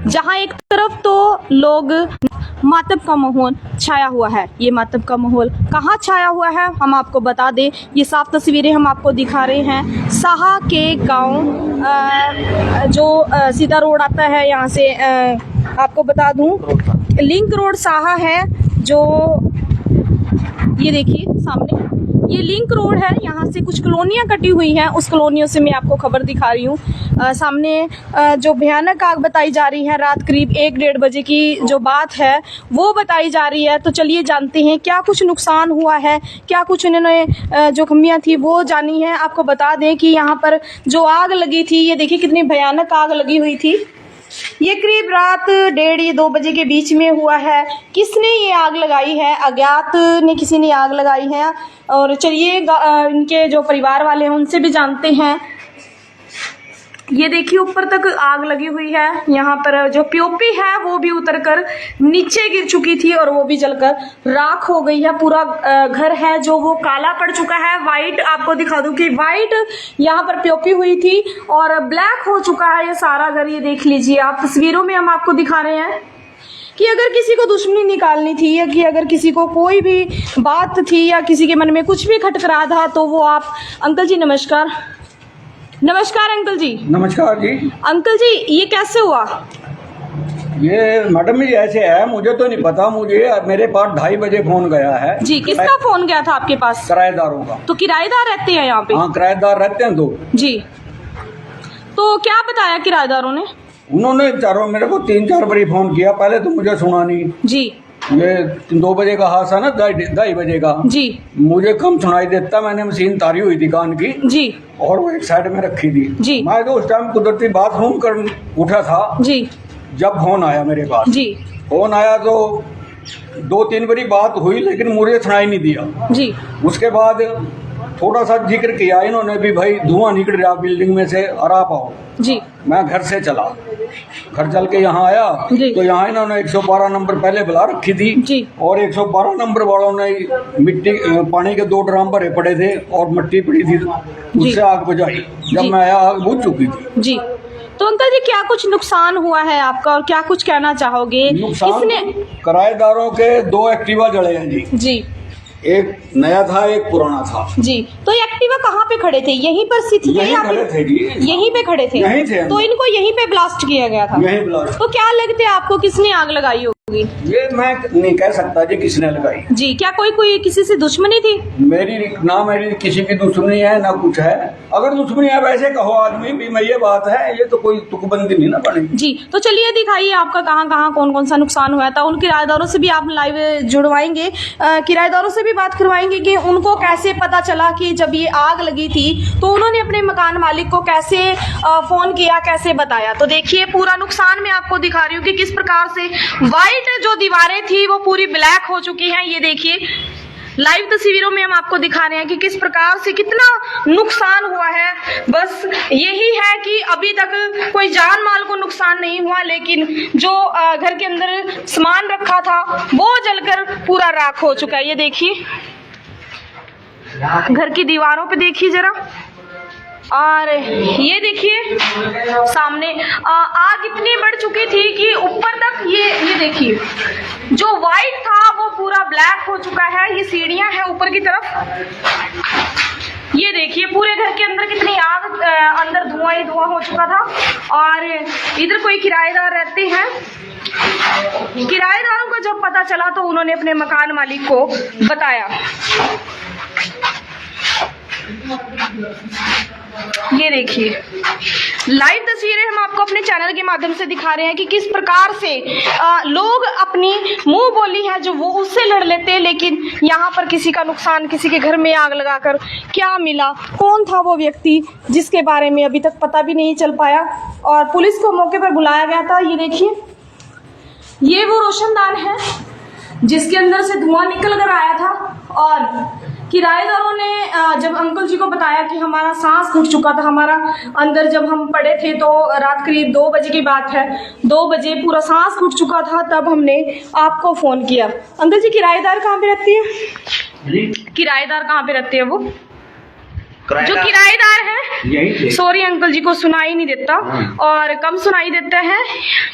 जहां एक तरफ तो लोग मातम का माहौल छाया हुआ है। ये मातम का माहौल कहाँ छाया हुआ है हम आपको बता दें। ये साफ तस्वीरें हम आपको दिखा रहे हैं साहा के गांव, जो सीधा रोड आता है यहाँ से, आपको बता दूं लिंक रोड साहा है। जो ये देखिए सामने ये लिंक रोड है, यहाँ से कुछ कॉलोनियाँ कटी हुई हैं, उस कॉलोनियों से मैं आपको खबर दिखा रही हूँ। सामने जो भयानक आग बताई जा रही है, रात करीब 1-1:30 बजे की जो बात है वो बताई जा रही है। तो चलिए जानते हैं क्या कुछ नुकसान हुआ है, क्या कुछ उन्होंने जो खामियां थी वो जानी है। आपको बता दें कि यहाँ पर जो आग लगी थी, ये देखिए कितनी भयानक आग लगी हुई थी। ये करीब रात 1:30 या 2 बजे के बीच में हुआ है। किसने ये आग लगाई है? अज्ञात ने किसी ने आग लगाई है। और चलिए इनके जो परिवार वाले हैं उनसे भी जानते हैं। ये देखिए ऊपर तक आग लगी हुई है। यहाँ पर जो पीओपी है वो भी उतरकर नीचे गिर चुकी थी और वो भी जलकर राख हो गई है। पूरा घर है जो वो काला पड़ चुका है। वाइट आपको दिखा दूं कि वाइट यहाँ पर पीओपी हुई थी और ब्लैक हो चुका है ये सारा घर। ये देख लीजिए आप, तस्वीरों में हम आपको दिखा रहे हैं कि अगर किसी को दुश्मनी निकालनी थी या कि अगर किसी को कोई भी बात थी या किसी के मन में कुछ भी खटक रहा था तो वो आप। अंकल जी नमस्कार। नमस्कार अंकल जी। नमस्कार जी। अंकल जी ये कैसे हुआ? ये मैडम जी ऐसे है, मुझे तो नहीं पता। मुझे मेरे पास 2:30 बजे फोन गया है। जी किसका फोन गया था आपके पास? किराएदारों का। तो किराएदार रहते हैं यहाँ पे? हाँ किराएदार रहते हैं 2। जी तो क्या बताया किराएदारों ने? उन्होंने चारों मेरे को 3-4 बारी फोन किया। पहले तो मुझे सुना नहीं। जी ये 2 बजे का हादसा ना, 2:30 बजे का। जी मुझे कम सुनाई देता। मैंने मशीन तारी हुई थी कान की जी और वो एक साइड में रखी थी। जी मैं तो उस टाइम कुदरती बाथरूम कर उठा था जी जब फोन आया मेरे पास। जी फोन आया तो 2-3 बारी बात हुई लेकिन मुझे सुनाई नहीं दिया। जी उसके बाद थोड़ा सा जिक्र किया इन्होंने भी, भाई धुआं निकल रहा बिल्डिंग में से, आ पाओ। जी मैं घर से चला, घर चल के यहाँ आया तो यहाँ इन्होंने 112 नंबर पहले बुला रखी थी जी। और 112 नंबर वालों ने मिट्टी पानी के 2 ड्राम भरे पड़े थे और मिट्टी पड़ी थी, उससे आग बुझाई। जब मैं आया आग बुझ चुकी थी। जी तो अंकल जी क्या कुछ नुकसान हुआ है आपका और क्या कुछ कहना चाहोगे? नुकसान किराएदारों के 2 एक्टिवा जले हैं जी। जी एक नया था एक पुराना था। जी तो ये एक्टिवा कहाँ पे खड़े थे? यहीं पर स्थित थे? यहीं खड़े थे जी। यहीं पे खड़े थे? यहीं थे। तो इनको यहीं पे ब्लास्ट किया गया था? यहीं ब्लास्ट। तो क्या लगते है आपको किसने आग लगाई होगी? ये मैं नहीं कह सकता जी किसने लगाई। जी क्या कोई किसी से दुश्मनी थी? मेरी किसी की दुश्मनी है ना कुछ है। अगर दुश्मनी है वैसे कहो आदमी भी, मैं ये बात है, ये तो कोई तुकबंदी नहीं ना बनेगी। जी तो चलिए दिखाइए आपका कहाँ कौन सा नुकसान हुआ था। उन किराएदारों से भी आप लाइव जुड़वाएंगे, किराएदारों से भी बात करवाएंगे कि उनको कैसे पता चला कि जब ये आग लगी थी तो उन्होंने अपने मकान मालिक को कैसे फोन किया, कैसे बताया। तो देखिए पूरा नुकसान मैं आपको दिखा रही हूँ कि किस प्रकार से वाइट जो दीवारें थी वो पूरी ब्लैक हो चुकी हैं। ये देखिए लाइव तस्वीरों में हम आपको दिखा रहे हैं कि किस प्रकार से कितना नुकसान हुआ है। बस यही है कि अभी तक कोई जान माल को नुकसान नहीं हुआ, लेकिन जो घर के अंदर सामान रखा था वो जलकर पूरा राख हो चुका है। ये देखिए घर की दीवारों पे देखिए जरा, और ये देखिए सामने आग इतनी बढ़ चुकी थी कि ऊपर तक ये देखिए जो वाइट था वो पूरा ब्लैक हो चुका है। ये सीढ़ियां हैं ऊपर की तरफ। ये देखिए पूरे घर के अंदर कितनी आग, अंदर धुआं ही धुआं हो चुका था। और इधर कोई किराएदार रहते हैं। किराएदारों को जब पता चला तो उन्होंने अपने मकान मालिक को बताया। ये देखिए लाइव तस्वीरें हम आपको अपने चैनल के माध्यम से दिखा रहे हैं कि किस प्रकार से लोग अपनी मुंह बोली है जो वो उससे लड़ लेते हैं, लेकिन यहाँ पर किसी का नुकसान, किसी के घर में आग लगाकर क्या मिला, कौन था वो व्यक्ति जिसके बारे में अभी तक पता भी नहीं चल पाया। और पुलिस को मौके पर बुलाया गया था। ये देखिए ये वो रोशनदान है जिसके अंदर से धुआं निकल कर आया था। और किराएदारों ने जब अंकल जी को बताया कि हमारा सांस घुट चुका था, हमारा अंदर जब हम पड़े थे तो रात करीब 2 बजे की बात है, 2 बजे पूरा सांस घुट चुका था, तब हमने आपको फोन किया। अंकल जी किराएदार कहाँ पे रहती है? किराएदार कहाँ पे रहते हैं वो? जो किराएदार हैं, यही थे। सॉरी अंकल जी को सुनाई नहीं देता और कम सुनाई देते हैं,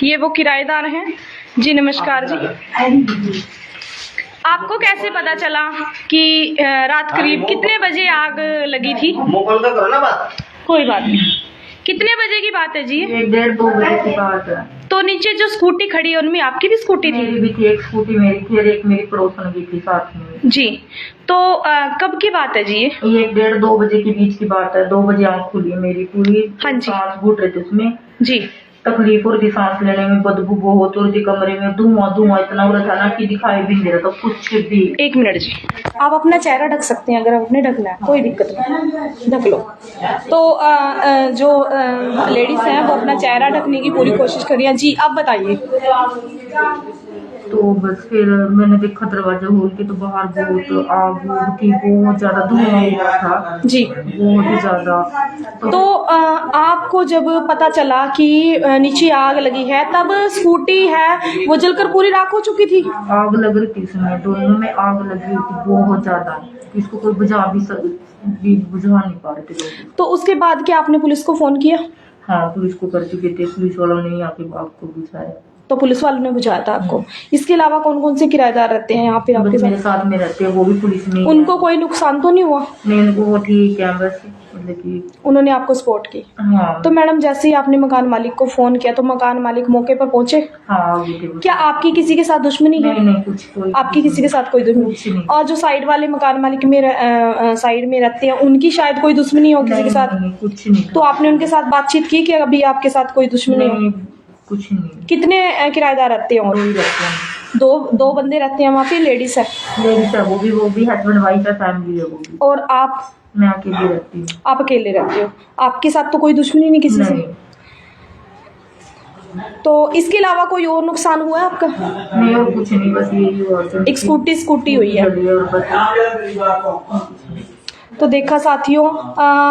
ये वो किराएदार हैं जी। नमस्कार जी। आपको कैसे पता चला कि रात करीब कितने बजे आग लगी थी? कोई बात नहीं। कितने बजे की बात है जी? 1-1:30-2 बजे की बात है। तो नीचे जो स्कूटी खड़ी है उनमें आपकी भी स्कूटी थी? मेरी भी थी, एक स्कूटी मेरी थी और एक मेरी पड़ोसन की थी साथ में जी। तो कब की बात है जी ये? 1-1:30-2 बजे के बीच की बात है। 2 बजे आँख खुली है मेरी पूरी। हाँ जी। सांस घुट रहे थे उसमें, जी। तकलीफ और थी सांस लेने में, बदबू बहुत और थी कमरे में, धुआं धुआं इतना हो रहा था ना कि दिखाई भी नहीं दे रहा था कुछ भी। एक मिनट जी, आप अपना चेहरा ढक सकते हैं अगर आपने ढकना है, कोई दिक्कत नहीं, ढक लो। तो जो लेडीज हैं वो अपना चेहरा ढकने की पूरी कोशिश कर रही हैं जी। आप बताइए। तो बस फिर मैंने देखा दरवाजा खोल के तो बाहर बहुत आग उग थी, बहुत ज्यादा धुआं हो रहा था जी। बहुत ही ज्यादा। तो आपको जब पता चला कि नीचे आग लगी है तब स्कूटी है वो जलकर पूरी राख हो चुकी थी? आग लग रही थी इसमें, दोनों में आग लगी हुई थी बहुत ज्यादा। इसको कोई बुझा नहीं पा रहे थे लोग। तो उसके बाद क्या आपने पुलिस को फोन किया? हाँ, पुलिस को कर चुके थे, पुलिस वालों ने आके आग को बुझाया। तो पुलिस वालों ने बुझाया था आपको। इसके अलावा कौन कौन से किराएदार रहते हैं यहाँ पे आपके बस मेरे साथ? साथ में रहते हैं, वो भी पुलिस में ही उनको है। कोई नुकसान तो नहीं हुआ? नहीं, उनको वो ठीक है, बस मतलब कि उन्होंने आपको सपोर्ट की? हाँ। तो मैडम जैसे ही आपने मकान मालिक को फोन किया तो मकान मालिक मौके पर पहुंचे? हाँ, आगे थे वो। क्या आपकी किसी के साथ दुश्मनी है? नहीं, कुछ कोई आपकी किसी के साथ कोई कुछ दुश्मनी? नहीं। और जो साइड वाले मकान मालिक में साइड में रहते हैं उनकी शायद कोई दुश्मनी हो किसी के साथ? नहीं, कुछ नहीं। तो आपने उनके साथ बातचीत की कि अभी आपके साथ कोई दुश्मनी हो? नहीं, कुछ नहीं। कितने किराएदार रहते हैं? और दो ही रहते हैं। दो बंदे रहते हैं वहाँ पे, लेडीज है? लेडीज है वो भी हस्बैंड वाइफ है, फैमिली है वो भी। और आप? मैं अकेली रहती हूँ। आप अकेले रहते हो? आपके साथ तो कोई दुश्मनी नहीं किसी से? नहीं, तो इसके अलावा कोई और नुकसान हुआ है आपका? नहीं और कुछ नहीं, बस यही हुआ। एक स्कूटी हुई है। और बस तो देखा साथियों,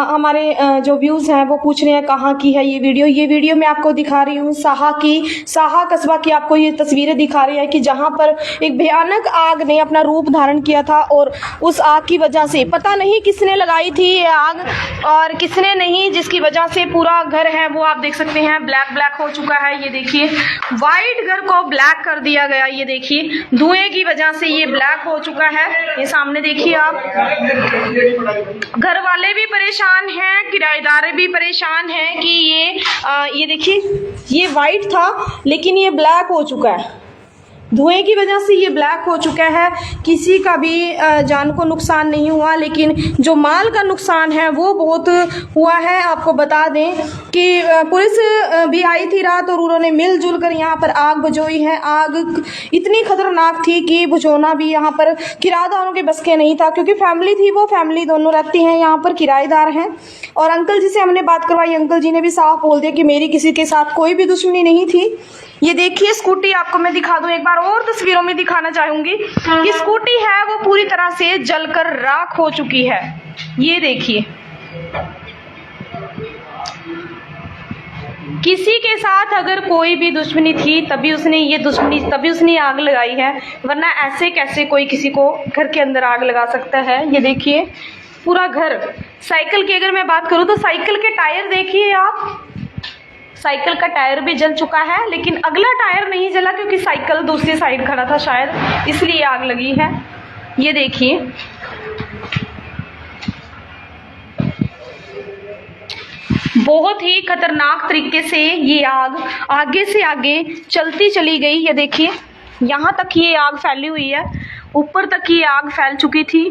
हमारे जो व्यूज़ हैं वो पूछ रहे हैं कहाँ की है ये वीडियो मैं आपको दिखा रही हूँ साहा कस्बा की आपको ये तस्वीरें दिखा रही हैं कि जहाँ पर एक भयानक आग ने अपना रूप धारण किया था और उस आग की वजह से पता नहीं किसने लगाई थी ये आग और किसने नहीं, जिसकी वजह से पूरा घर है वो आप देख सकते हैं ब्लैक हो चुका है। ये देखिए, वाइट घर को ब्लैक कर दिया गया। ये देखिए, धुएं की वजह से ये ब्लैक हो चुका है। ये सामने देखिए आप। घर वाले भी परेशान हैं, किराएदार भी परेशान हैं कि ये देखिए, ये वाइट था लेकिन ये ब्लैक हो चुका है। धुएं की वजह से ये ब्लैक हो चुका है। किसी का भी जान को नुकसान नहीं हुआ, लेकिन जो माल का नुकसान है वो बहुत हुआ है। आपको बता दें कि पुलिस भी आई थी रात और उन्होंने मिलजुल कर यहाँ पर आग बुझाई है। आग इतनी खतरनाक थी कि बुझाना भी यहाँ पर किराएदारों के बस के नहीं था, क्योंकि फैमिली थी, वो फैमिली दोनों रहती हैं यहाँ पर, किराएदार हैं। और अंकल जी से हमने बात करवाई, अंकल जी ने भी साफ बोल दिया कि मेरी किसी के साथ कोई भी दुश्मनी नहीं थी। ये देखिए स्कूटी, आपको मैं दिखा दूं एक बार और तस्वीरों में दिखाना चाहूंगी कि स्कूटी है वो पूरी तरह से जलकर राख हो चुकी है। ये देखिए, किसी के साथ अगर कोई भी दुश्मनी थी तभी उसने आग लगाई है, वरना ऐसे कैसे कोई किसी को घर के अंदर आग लगा सकता है। ये देखिए पूरा घर। साइकिल की अगर मैं बात करूं तो साइकिल के टायर देखिए आप, साइकिल का टायर भी जल चुका है, लेकिन अगला टायर नहीं जला क्योंकि साइकिल दूसरी साइड खड़ा था शायद, इसलिए आग लगी है। ये देखिए, बहुत ही खतरनाक तरीके से ये आग आगे से आगे चलती चली गई। ये देखिए, यहाँ तक ये आग फैली हुई है, ऊपर तक ये आग फैल चुकी थी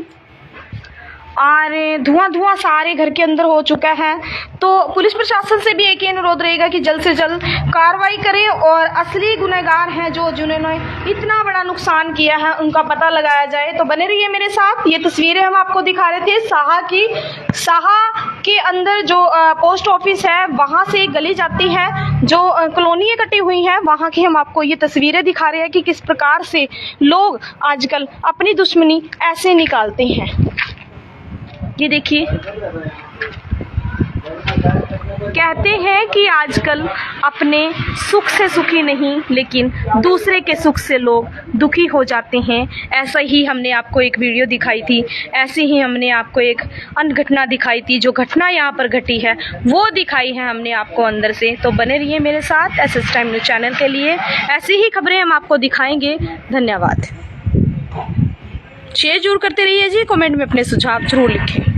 और धुआं सारे घर के अंदर हो चुका है। तो पुलिस प्रशासन से भी एक ही अनुरोध रहेगा कि जल्द से जल्द कार्रवाई करें और असली गुनहगार हैं जिन्होंने इतना बड़ा नुकसान किया है उनका पता लगाया जाए। तो बने रहिए मेरे साथ। ये तस्वीरें हम आपको दिखा रहे थे साहा के अंदर जो पोस्ट ऑफिस है वहाँ से एक गली जाती है, जो कॉलोनियाँ कटी हुई हैं, वहाँ की हम आपको ये तस्वीरें दिखा रहे हैं कि किस प्रकार से लोग आजकल अपनी दुश्मनी ऐसे निकालते हैं। ये देखिए, कहते हैं कि आजकल अपने सुख से सुखी नहीं, लेकिन दूसरे के सुख से लोग दुखी हो जाते हैं। ऐसा ही हमने आपको एक वीडियो दिखाई थी, ऐसे ही हमने आपको एक अन्य घटना दिखाई थी। जो घटना यहाँ पर घटी है वो दिखाई है हमने आपको अंदर से। तो बने रहिए मेरे साथ SS टाइम न्यूज़ चैनल के लिए, ऐसी ही खबरें हम आपको दिखाएंगे। धन्यवाद। शेयर जरूर करते रहिए जी, कमेंट में अपने सुझाव जरूर लिखें।